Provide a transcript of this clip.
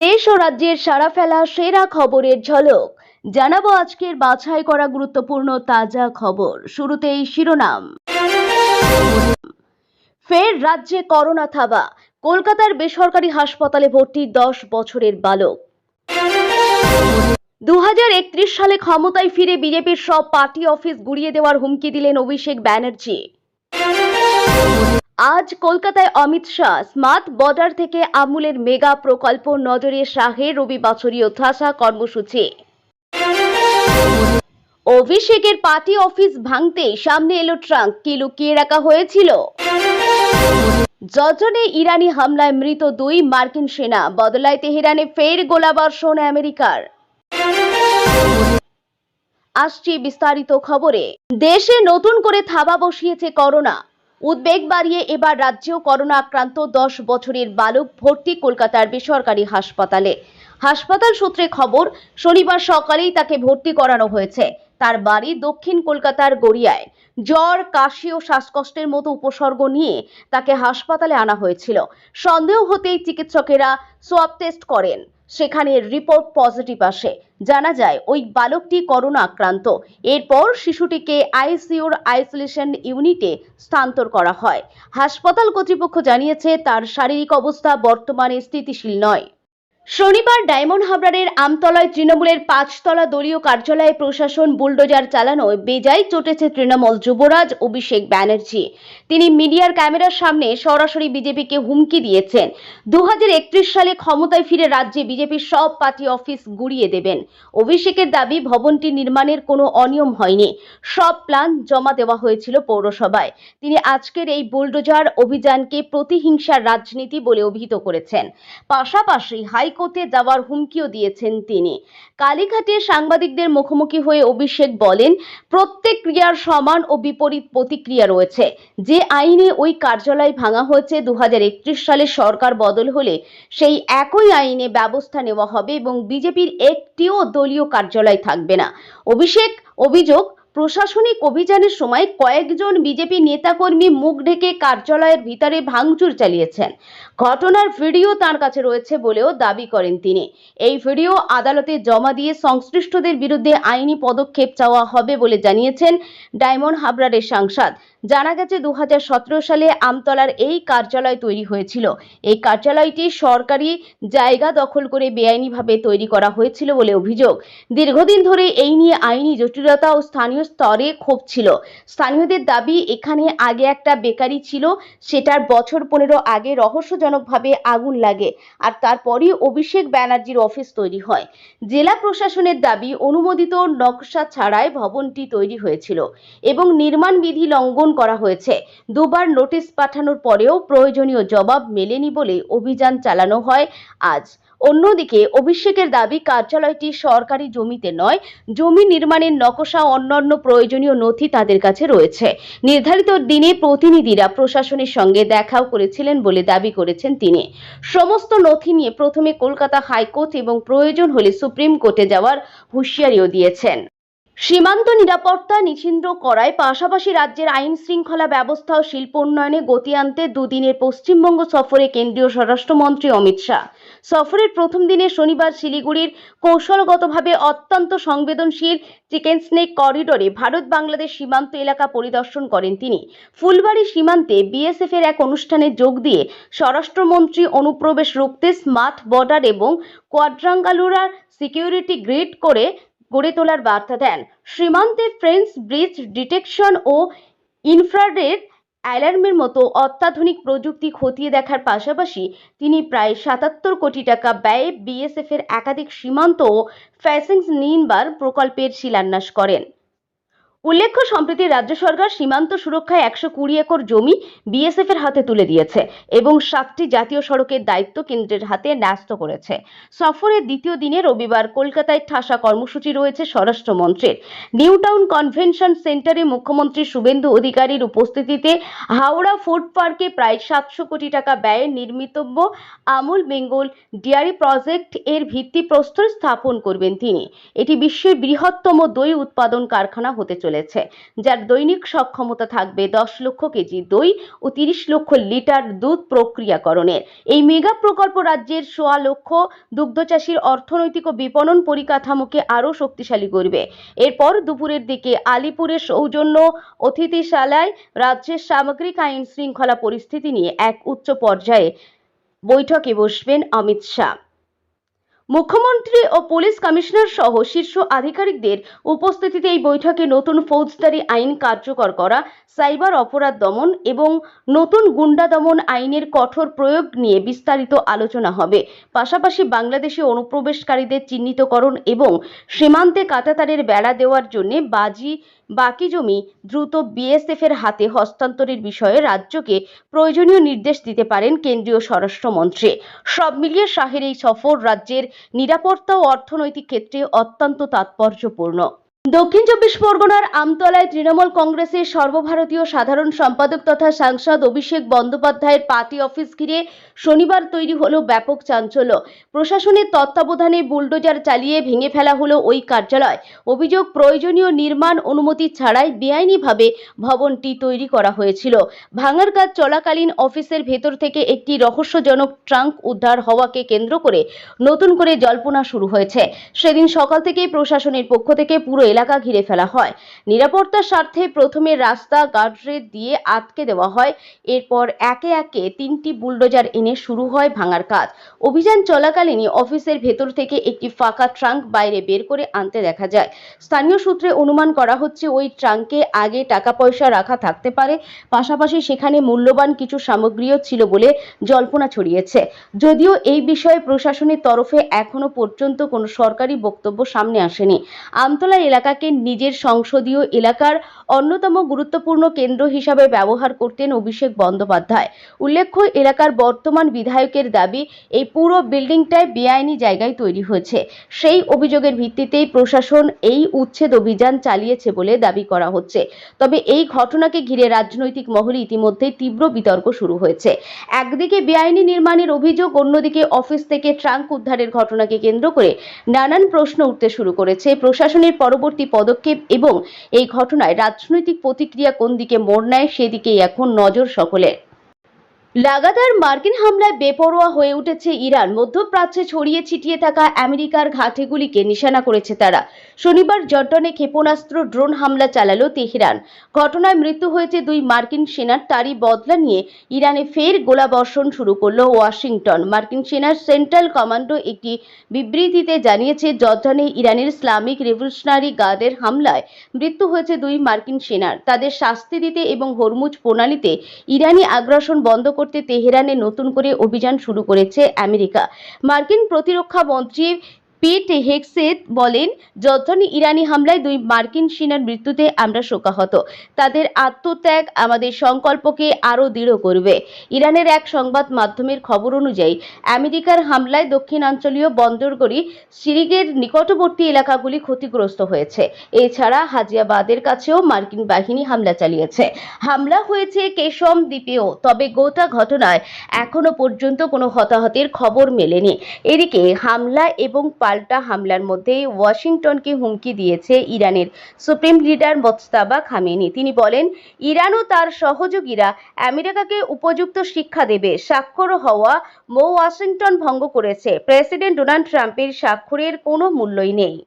দেশ ও রাজ্যের সাড়া ফেলা সেরা খবরের ঝলক জানাবো আজকের বাছাই করা গুরুত্বপূর্ণ তাজা খবর। শুরুতেই শিরোনাম। ফের রাজ্যে করোনা থাবা, কলকাতার বেসরকারি হাসপাতালে ভর্তি 10 বছরের বালক। 2031 সালে ক্ষমতায় ফিরে বিজেপির সব পার্টি অফিস গুড়িয়ে দেওয়ার হুমকি দিলেন অভিষেক ব্যানার্জি। আজ কলকাতায় অমিত শাহ স্মার্ট বর্ডার থেকে আমুলের মেগা প্রকল্প নজরে শাহের রবি বছরীয় ঠাসা কর্মসূচি। অভিষেকের পার্টি অফিস ভাঙতে সামনে এলো ট্রাঙ্ক, কি লুকিয়ে রাখা হয়েছিল? জর্ডনে ইরানি হামলায় মৃত 2 মার্কিন সেনা, বদলায় তেহরানে ফের গোলাবর্ষণ আমেরিকার। আসছি বিস্তারিত খবরে। দেশে নতুন করে থাবা বসিয়েছে করোনা। উদ্বেগ বাড়িয়ে এবার রাজ্যেও করোনা আক্রান্ত 10 বছরের বালক ভর্তি কলকাতার বেসরকারি হাসপাতালে। হাসপাতাল সূত্রে খবর, শনিবার সকালেই তাকে ভর্তি করানো হয়েছে। তার বাড়ি দক্ষিণ কলকাতার গড়িয়ায়। জ্বর, কাশি ও শ্বাসকষ্টের মতো উপসর্গ নিয়ে তাকে হাসপাতালে আনা হয়েছিল। সন্দেহ হতেই চিকিৎসকেরা সোয়াব টেস্ট করেন। সেখানে রিপোর্ট পজিটিভ আসে। জানা যায় ওই বালকটি করোনা আক্রান্ত। এরপর শিশুটিকে আইসিইউর আইসোলেশন ইউনিটে স্থানান্তর করা হয়। হাসপাতাল কর্তৃপক্ষ জানিয়েছে তার শারীরিক অবস্থা বর্তমানে স্থিতিশীল নয়। শনিবার ডায়মন্ড হাবড়ারের আমতলায় তৃণমূলের 5 তলা দলীয় কার্যালয়ে প্রশাসন বুলডোজার চালানোয় বেজায় চটেছে তৃণমূল যুবরাজ অভিষেক ব্যানার্জি। তিনি মিডিয়ার ক্যামেরার সামনে সরাসরি বিজেপিকে হুমকি দিয়েছেন। 2031 সালে ক্ষমতায় ফিরে রাজ্যে বিজেপির সব পার্টি অফিস গুড়িয়ে দেবেন। অভিষেকের দাবি, ভবনটি নির্মাণের কোনো অনিয়ম হয়নি, সব প্ল্যান জমা দেওয়া হয়েছিল পৌরসভায়। তিনি আজকের এই বুলডোজার অভিযানকে প্রতিহিংসার রাজনীতি বলে অভিহিত করেছেন। পাশাপাশি হাইকোর্টে যাওয়ার হুমকিও দিয়েছেন তিনি। কালীঘাটে সাংবাদিকদের মুখোমুখি হয়ে অভিষেক বলেন, প্রত্যেক ক্রিয়ার সমান ও বিপরীত প্রতিক্রিয়া রয়েছে। যে আইনে ওই কার্যালয় ভাঙা হয়েছে 2031 সালে সরকার বদল হলে সেই একই আইনে ব্যবস্থা নেওয়া হবে এবং বিজেপির একটিও দলীয় কার্যালয় থাকবে না। অভিযোগ, প্রশাসনিক অভিযানের সময় কয়েকজন বিজেপি নেতাকর্মী মুখ ঢেকে কার্যালয়ের ভিতরে ভাঙচুর চালিয়েছেন। ঘটনার ভিডিও তার কাছে রয়েছে বলেও দাবি করেন তিনি। এই ভিডিও আদালতে জমা দিয়ে সংশ্লিষ্টদের বিরুদ্ধে আইনি পদক্ষেপ চাওয়া হবে বলে জানিয়েছেন ডায়মন্ড হাবড়ারের সাংসদ। জানা গেছে 2017 সালে আমতলার এই কার্যালয় তৈরি হয়েছিল। এই কার্যালয়টি সরকারি জায়গা দখল করে বেআইনিভাবে তৈরি করা হয়েছিল বলে অভিযোগ। দীর্ঘদিন ধরে এই নিয়ে আইনি জটিলতা ও স্থানীয় স্তরে ক্ষোভ ছিল। স্থানীয়দের দাবি, এখানে আগে একটা বেকারি ছিল, সেটার বছর 15 আগে রহস্যজনকভাবে আগুন লাগে আর তারপরই অভিষেক ব্যানার্জির অফিস তৈরি হয়। জেলা প্রশাসনের দাবি, অনুমোদিত নকশা ছাড়াই ভবনটি তৈরি হয়েছিল এবং নির্মাণ বিধি লঙ্ঘন করা হয়েছে। 2 বার নোটিশ পাঠানোর পরেও প্রয়োজনীয় জবাব মেলেনি বলে অভিযান চালানো হয় আজ। অন্যদিকে অভিষেকের দাবি, কার্যালয়টি সরকারি জমিতে নয়, জমি নির্মাণের নকশা অন্যান্য প্রয়োজনীয় নথি তাদের কাছে রয়েছে। নির্ধারিত দিনে প্রতিনিধিরা প্রশাসনের সঙ্গে দেখাও করেছিলেন বলে দাবি করেছেন তিনি। সমস্ত নথি নিয়ে প্রথমে কলকাতা হাইকোর্ট এবং প্রয়োজন হলে সুপ্রিম কোর্টে যাওয়ার হুঁশিয়ারিও দিয়েছেন। সীমান্ত নিরাপত্তা নিশ্চিন্ত করায় পাশাপাশি রাজ্যের আইন শৃঙ্খলা ব্যবস্থা ও শিল্প উন্নয়নে গতি আনতে দুদিনের পশ্চিমবঙ্গ সফরে কেন্দ্রীয় স্বরাষ্ট্রমন্ত্রী অমিত শাহ। সফরের প্রথম দিনে শনিবার শিলিগুড়ির কৌশলগতভাবে অত্যন্ত সংবেদনশীল চিকেন স্নেক করিডোরে ভারত বাংলাদেশ সীমান্ত এলাকা পরিদর্শন করেন তিনি। ফুলবাড়ি সীমান্তে বিএসএফ এর এক অনুষ্ঠানে যোগ দিয়ে স্বরাষ্ট্রমন্ত্রী অনুপ্রবেশ রুখতে স্মার্ট বর্ডার এবং কোয়াড্রাঙ্গালুরার সিকিউরিটি গ্রিড গড়ে তোলার বার্তা দেন। সীমান্তে ফ্রেঞ্চ ব্রিজ ডিটেকশন ও ইনফ্রারেড অ্যালার্মের মতো অত্যাধুনিক প্রযুক্তি খতিয়ে দেখার পাশাপাশি তিনি প্রায় 77 কোটি টাকা ব্যয়ে বিএসএফ এর একাধিক সীমান্ত ও ফেন্সিং নির্মাণ প্রকল্পের শিলান্যাস করেন। উল্লেখ্য, সম্প্রতি রাজ্য সরকার সীমান্ত সুরক্ষায় 120 একর জমি বিএসএফ এর হাতে তুলে দিয়েছে এবং 7টি জাতীয় সড়কের দায়িত্ব কেন্দ্রের হাতে ন্যস্ত করেছে। সফরের দ্বিতীয় দিনে রবিবার কলকাতায় ঠাসা কর্মসূচি রয়েছে স্বরাষ্ট্রমন্ত্রীর। নিউ টাউন কনভেনশন সেন্টারে মুখ্যমন্ত্রী শুভেন্দু অধিকারীর উপস্থিতিতে হাওড়া ফুড পার্কে প্রায় 700 কোটি টাকা ব্যয়ে নির্মিতব্য আমুল বেঙ্গল ডেয়ারি প্রজেক্ট এর ভিত্তিপ্রস্তর স্থাপন করবেন তিনি। এটি বিশ্বের বৃহত্তম দই উৎপাদন কারখানা হতে চলেছে। চলেছে, যার দৈনিক সক্ষমতা থাকবে 10 লক্ষ কেজি দই ও 30 লক্ষ লিটার দুধ প্রক্রিয়াকরণের। এই মেগা প্রকল্প রাজ্যের 1.25 লক্ষ দুগ্ধচাষীর অর্থনৈতিক ও বিপণন পরিকাঠামোকে আরও শক্তিশালী করবে। এরপর দুপুরের দিকে আলিপুরের সৌজন্য অতিথিশালায় রাজ্যের সামগ্রিক আইন শৃঙ্খলা পরিস্থিতি নিয়ে এক উচ্চ পর্যায়ে বৈঠকে বসবেন অমিত শাহ। মুখ্যমন্ত্রী ও পুলিশ কমিশনার সহ শীর্ষ আধিকারিকদের উপস্থিতিতে এই বৈঠকে নতুন ফৌজদারি আইন কার্যকর করা, সাইবার অপরাধ দমন এবং নতুন গুন্ডা দমন আইনের কঠোর প্রয়োগ নিয়ে বিস্তারিত আলোচনা হবে। পাশাপাশি বাংলাদেশে অনুপ্রবেশকারীদের চিহ্নিতকরণ এবং সীমান্তে কাঁটাতারের বেড়া দেওয়ার জন্য বাকি জমি দ্রুত বিএসএফ এর হাতে হস্তান্তরের বিষয়ে রাজ্যকে প্রয়োজনীয় নির্দেশ দিতে পারেন কেন্দ্রীয় স্বরাষ্ট্রমন্ত্রী। সব মিলিয়ে শাহের এই সফর রাজ্যের নিরাপত্তা ও অর্থনৈতিক ক্ষেত্রে অত্যন্ত তাৎপর্যপূর্ণ। দক্ষিণ চব্বিশ পরগনার আমতলায় তৃণমূল কংগ্রেসের সর্বভারতীয় সাধারণ সম্পাদক তথা সাংসদ অভিষেক বন্দ্যোপাধ্যায়ের পার্টি অফিস ঘিরে শনিবার তৈরি হলো ব্যাপক চাঞ্চল্য। প্রশাসনের তত্ত্বাবধানে বুলডোজার চালিয়ে ভেঙে ফেলা হলো ওই কার্যালয়। অভিযোগ, প্রয়োজনীয় নির্মাণ অনুমতি ছাড়াই বেআইনিভাবে ভবনটি তৈরি করা হয়েছিল। ভাঙার কাজ চলাকালীন অফিসের ভেতর থেকে একটি রহস্যজনক ট্রাঙ্ক উদ্ধার হওয়াকে কেন্দ্র করে নতুন করে জল্পনা শুরু হয়েছে। সেদিন সকাল থেকেই প্রশাসনের পক্ষ থেকে পুরো এলাকা ঘিরে ফেলা হয়। নিরাপত্তার স্বার্থে প্রথমে রাস্তা গার্ডরেল দিয়ে আটকে দেওয়া হয়। এরপর একে একে 3টি বুলডোজার এনে শুরু হয় ভাঙার কাজ। অভিযান চলাকালীনই অফিসের ভেতর থেকে একটি ফাঁকা ট্রাঙ্ক বাইরে বের করে আনতে দেখা যায়। স্থানীয় সূত্রে অনুমান করা হচ্ছে ওই ট্রাঙ্কে আগে টাকা পয়সা রাখা থাকতে পারে, পাশাপাশি সেখানে মূল্যবান কিছু সামগ্রীও ছিল বলে জল্পনা ছড়িয়েছে। যদিও এই বিষয়ে প্রশাসনের তরফে এখনো পর্যন্ত কোনো সরকারি বক্তব্য সামনে আসেনি। আমতলা এলাকাকে নিজের সংসদীয় এলাকার অন্যতম গুরুত্বপূর্ণ কেন্দ্র হিসাবে ব্যবহার করতেন অভিষেক বন্দ্যোপাধ্যায়। উল্লেখ্য, এলাকার বর্তমান বিধায়কের দাবি এই পুরো বিল্ডিংটায় বেআইনি জায়গায় তৈরি হয়েছে। সেই অভিযোগের ভিত্তিতেই প্রশাসন এই উচ্ছেদ অভিযান চালিয়েছে বলে দাবি করা হচ্ছে। তবে এই ঘটনাকে ঘিরে রাজনৈতিক মহলে ইতিমধ্যেই তীব্র বিতর্ক শুরু হয়েছে। একদিকে বেআইনি নির্মাণের অভিযোগ, অন্যদিকে অফিস থেকে ট্রাঙ্ক উদ্ধারের ঘটনাকে কেন্দ্র করে নানান প্রশ্ন উঠতে শুরু করেছে। প্রশাসনের পরবর্তী পদক্ষেপ এবং এই ঘটনায় রাজনৈতিক প্রতিক্রিয়া কোন দিকে মোড় নেয় সেদিকেই এখন নজর সকলের। লাগাতার মার্কিন হামলায় বেপরোয়া হয়ে উঠেছে ইরান। মধ্যপ্রাচ্যে ছড়িয়ে ছিটিয়ে থাকা আমেরিকার ঘাঁটিগুলিকে নিশানা করেছে তারা। শনিবার জর্ডানে ক্ষেপণাস্ত্র ড্রোন হামলা চালালো তেহরান। ঘটনায় মৃত্যু হয়েছে 2 মার্কিন সেনার। তারই বদলা নিয়ে ইরানে ফের গোলাবর্ষণ শুরু করল ওয়াশিংটন। মার্কিন সেনার সেন্ট্রাল কমান্ডো একটি বিবৃতিতে জানিয়েছে, জর্ডানে ইরানের ইসলামিক রেভলিউশনারি গার্ডের হামলায় মৃত্যু হয়েছে 2 মার্কিন সেনার। তাদের শাস্তি দিতে এবং হরমুজ প্রণালীতে ইরানি আগ্রাসন বন্ধ করতে তেহরানে নতুন করে অভিযান শুরু করেছে আমেরিকা। মার্কিন প্রতিরক্ষা মন্ত্রী পিট হেগসেথ বলেন, জর্ডানে ইরানি হামলায় 2 মার্কিন সেনার মৃত্যুতে আমরা শোকাহত। তাদের আত্মত্যাগ আমাদের সংকল্পকে আরও দৃঢ় করবে। ইরানের এক সংবাদ মাধ্যমের খবর অনুযায়ী, আমেরিকার হামলায় দক্ষিণাঞ্চলীয় বন্দরগুলি সিরিজের নিকটবর্তী এলাকাগুলি ক্ষতিগ্রস্ত হয়েছে। এছাড়া হাজিয়াবাদের কাছেও মার্কিন বাহিনী হামলা চালিয়েছে। হামলা হয়েছে কেশম দ্বীপেও। তবে গোটা ঘটনায় এখনো পর্যন্ত কোনো হতাহতের খবর মেলেনি। এদিকে হামলা এবং পাল্টা হামলার মধ্যে ওয়াশিংটনকে হুমকি দিয়েছে ইরানের সুপ্রিম লিডার মোজতাবা খামেনি। তিনি বলেন, ইরান ও তার সহযোগীরা আমেরিকাকে উপযুক্ত শিক্ষা দেবে। স্বাক্ষর হওয়া ওয়াশিংটন ভঙ্গ করেছে। প্রেসিডেন্ট ডোনাল্ড ট্রাম্পের স্বাক্ষরের কোনো মূল্যই নেই।